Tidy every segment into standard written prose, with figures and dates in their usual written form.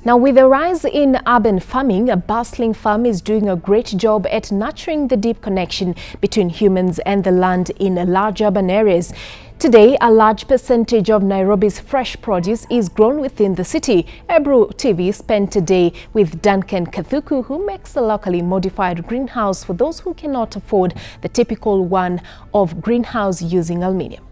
Now, with a rise in urban farming, a bustling farm is doing a great job at nurturing the deep connection between humans and the land in large urban areas. Today, a large percentage of Nairobi's fresh produce is grown within the city. Ebru TV spent a day with Duncan Kathuku, who makes a locally modified greenhouse for those who cannot afford the typical one of greenhouse using aluminium.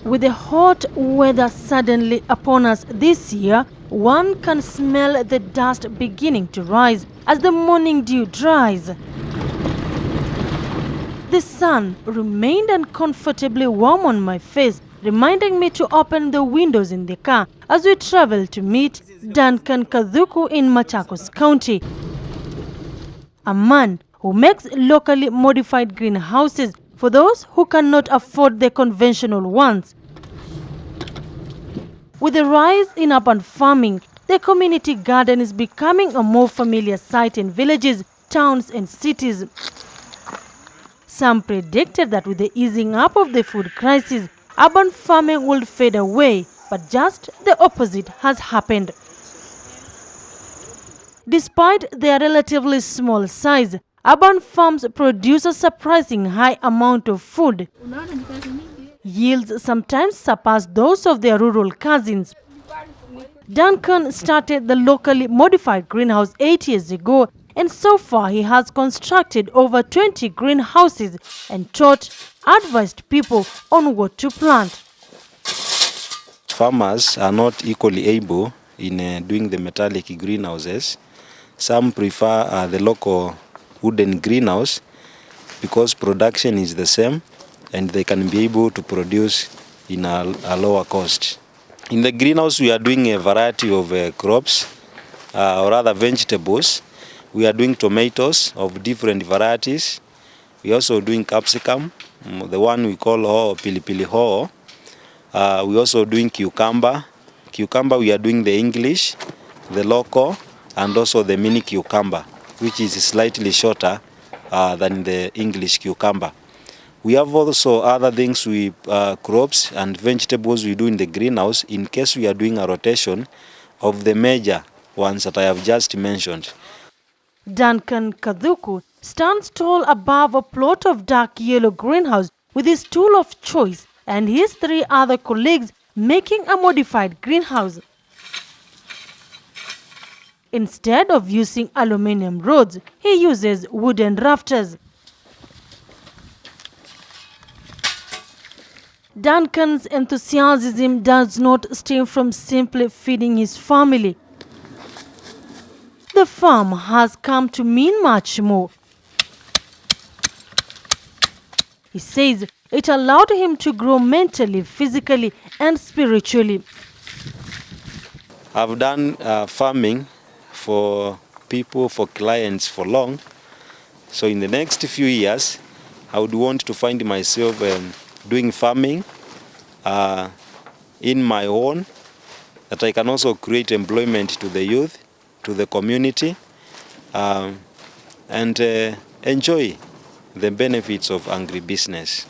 With the hot weather suddenly upon us this year, one can smell the dust beginning to rise as the morning dew dries. The sun remained uncomfortably warm on my face, reminding me to open the windows in the car as we travel to meet Duncan Kathuku in Machakos County, a man who makes locally modified greenhouses for those who cannot afford the conventional ones. With the rise in urban farming, the community garden is becoming a more familiar sight in villages, towns and cities. Some predicted that with the easing up of the food crisis, urban farming would fade away, but just the opposite has happened. Despite their relatively small size, urban farms produce a surprising high amount of food. Yields sometimes surpass those of their rural cousins. Duncan started the locally modified greenhouse 8 years ago, and so far he has constructed over 20 greenhouses and advised people on what to plant. Farmers are not equally able in doing the metallic greenhouses. Some prefer the local wooden greenhouse because production is the same and they can be able to produce in a lower cost. In the greenhouse we are doing a variety of crops or other vegetables. We are doing tomatoes of different varieties. We are also doing capsicum, the one we call pilipili hoho. We are also doing cucumber. Cucumber we are doing the English, the local, and also the mini cucumber, which is slightly shorter than the English cucumber. We have also other things crops and vegetables we do in the greenhouse in case we are doing a rotation of the major ones that I have just mentioned. Duncan Kathuku stands tall above a plot of dark yellow greenhouse with his tool of choice and his 3 other colleagues making a modified greenhouse. Instead of using aluminium rods, he uses wooden rafters. Duncan's enthusiasm does not stem from simply feeding his family. The farm has come to mean much more. He says it allowed him to grow mentally, physically, and spiritually. I've done farming for people, for clients for long. So in the next few years, I would want to find myself doing farming in my own, that I can also create employment to the youth, to the community, and enjoy the benefits of agribusiness.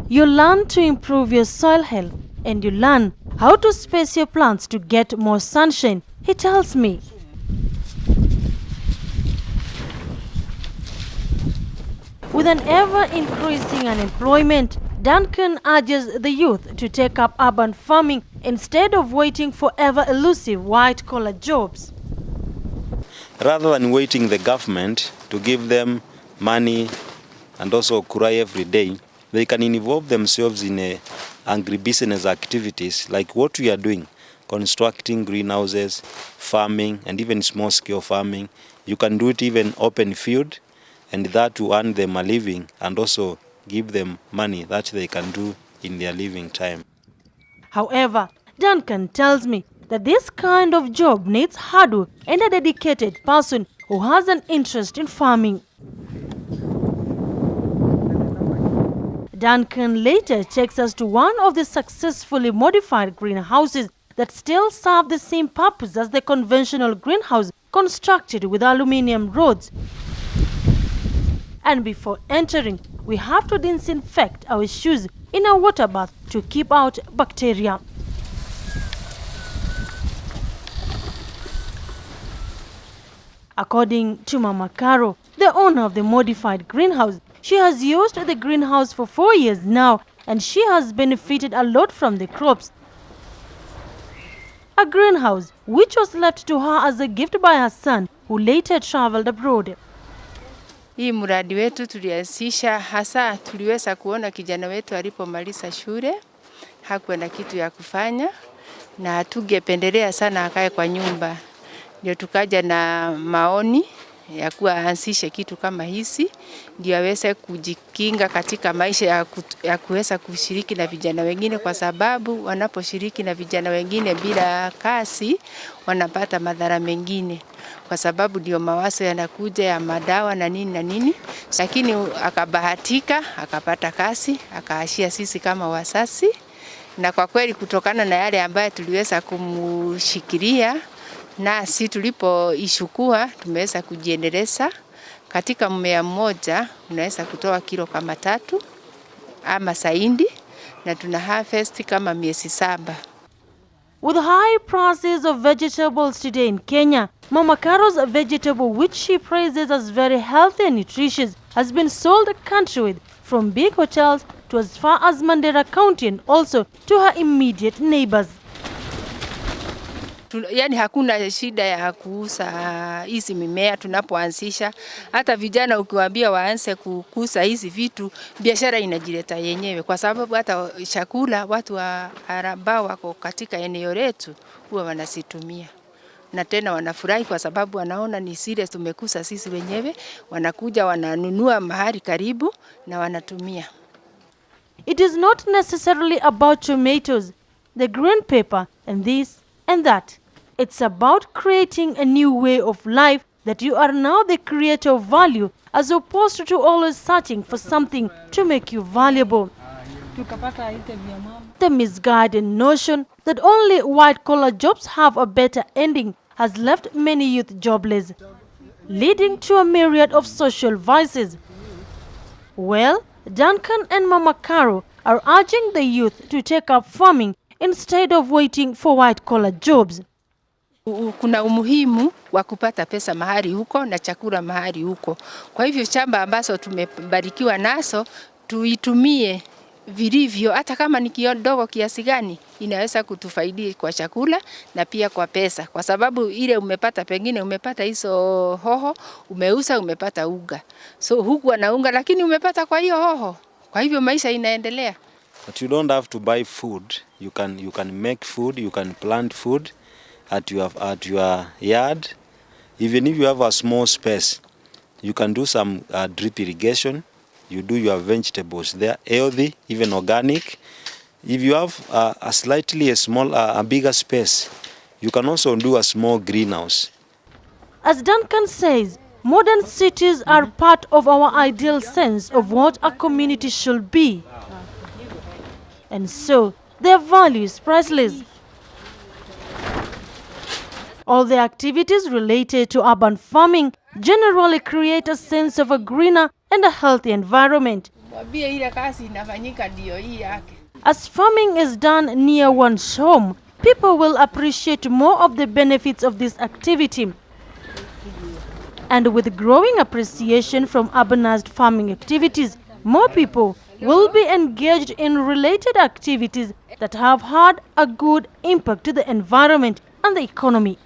You learn to improve your soil health and you learn how to space your plants to get more sunshine, he tells me. With an ever-increasing unemployment, Duncan urges the youth to take up urban farming instead of waiting for ever-elusive white-collar jobs. Rather than waiting the government to give them money and also cry every day, they can involve themselves in agribusiness activities like what we are doing, constructing greenhouses, farming, and even small-scale farming. You can do it even open field, and that to earn them a living and also give them money that they can do in their living time. However, Duncan tells me that this kind of job needs hard work and a dedicated person who has an interest in farming. Duncan later takes us to one of the successfully modified greenhouses that still serve the same purpose as the conventional greenhouse constructed with aluminium rods. And before entering, we have to disinfect our shoes in a water bath to keep out bacteria. According to Mama Caro, the owner of the modified greenhouse, she has used the greenhouse for 4 years now and she has benefited a lot from the crops. A greenhouse which was left to her as a gift by her son, who later traveled abroad. Hii mradi wetu tulianzisha hasa tuliweza kuona kijana wetu alipomaliza shule hakuwa na kitu ya kufanya na hatungependelea sana akae kwa nyumba. Ndio tukaja na maoni ya kuwa aanzishe kitu kama hizi ndio aweze kujikinga katika maisha ya kuweza kushiriki na vijana wengine, kwa sababu wanaposhiriki na vijana wengine bila kazi wanapata madhara mengine, kwa sababu ndio mawazo yanakuja ya madawa na nini. Lakini akabahatika akapata kazi, akaashia sisi kama wasasi, na kwa kweli kutokana na yale ambayo tuliweza kumshikilia nasi tulipoishukua tumeweza kujiendeleza. Katika mmea mmoja unaweza kutoa kilo kama 3 ama saindi, na tuna harvest kama miezi 7. With high prices of vegetables today in Kenya, Mama Caro's vegetable, which she praises as very healthy and nutritious, has been sold countrywide, from big hotels to as far as Mandera County and also to her immediate neighbors. Yani hakuna shida ya kuuza hizi mimea tunapoanzisha. Hata vijana ukiwaambia waanze kukuza hizi vitu, biashara inajileta yenyewe, kwa sababu hata chakula watu ambao wako katika eneo letu huwa wanasitumia. Na tena wanafurahi kwa sababu wanaona ni siri tumekuza sisi wenyewe, wanakuja wananunua mahali karibu na wanatumia. It is not necessarily about tomatoes, the green pepper and this and that. It's about creating a new way of life that you are now the creator of value, as opposed to always searching for something to make you valuable. The misguided notion that only white-collar jobs have a better ending has left many youth jobless, leading to a myriad of social vices. Well, Duncan and Mama Caro are urging the youth to take up farming instead of waiting for white-collar jobs. Kuna umuhimu wa kupata pesa mahali huko na chakula mahali huko. Kwa hivyo shamba ambazo tumebarikiwa nazo tuitumie vilivyo, hata kama ni kidogo kiasi gani inaweza kutufaidia kwa chakula na pia kwa pesa, kwa sababu ile umepata, pengine umepata hizo hoho, umeuza umepata unga. So huku na unga lakini umepata kwa hiyo hoho. Kwa hivyo maisha inaendelea. But you don't have to buy food. You can make food, you can plant food at your yard. Even if you have a small space, you can do some drip irrigation. You do your vegetables there, healthy, even organic. If you have a bigger space, you can also do a small greenhouse. As Duncan says, modern cities are part of our ideal sense of what a community should be. And so, their value is priceless. All the activities related to urban farming generally create a sense of a greener and a healthy environment. As farming is done near one's home, people will appreciate more of the benefits of this activity. And with growing appreciation from urbanized farming activities, more people will be engaged in related activities that have had a good impact to the environment and the economy.